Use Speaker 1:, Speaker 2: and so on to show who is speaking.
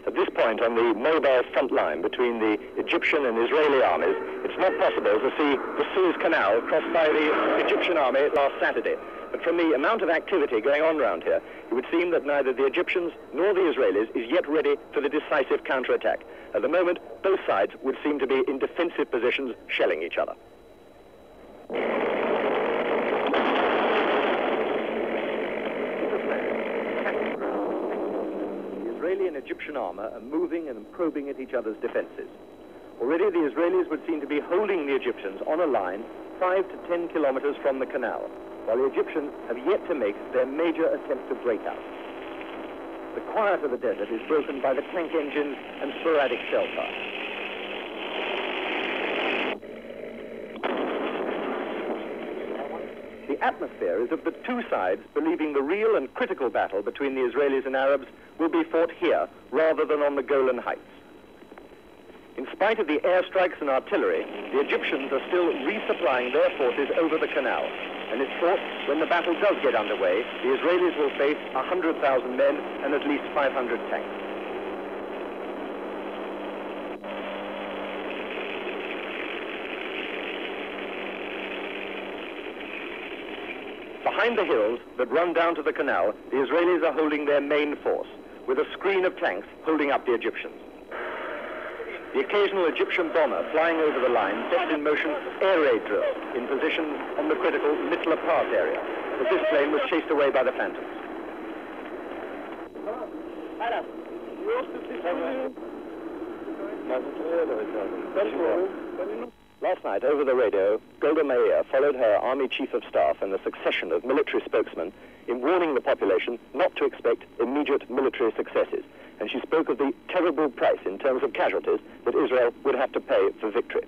Speaker 1: At this point on the mobile front line between the Egyptian and Israeli armies, it's not possible to see the Suez Canal crossed by the Egyptian army last Saturday. But from the amount of activity going on around here, it would seem that neither the Egyptians nor the Israelis is yet ready for the decisive counterattack. At the moment, both sides would seem to be in defensive positions, shelling each other. The Israeli and Egyptian armor are moving and probing at each other's defenses. Already the Israelis would seem to be holding the Egyptians on a line 5 to 10 kilometers from the canal, while the Egyptians have yet to make their major attempt to break out. The quiet of the desert is broken by the tank engines and sporadic shell fire. The atmosphere is of the two sides believing the real and critical battle between the Israelis and Arabs will be fought here rather than on the Golan Heights. In spite of the airstrikes and artillery, the Egyptians are still resupplying their forces over the canal, and it's thought when the battle does get underway, the Israelis will face 100,000 men and at least 500 tanks. Behind the hills that run down to the canal, the Israelis are holding their main force, with a screen of tanks holding up the Egyptians. The occasional Egyptian bomber flying over the line sets in motion air raid drills in positions on the critical Mittler Pass area, but this plane was chased away by the Phantoms. Last night, over the radio, Golda Meir followed her Army Chief of Staff and a succession of military spokesmen in warning the population not to expect immediate military successes, and she spoke of the terrible price in terms of casualties that Israel would have to pay for victory.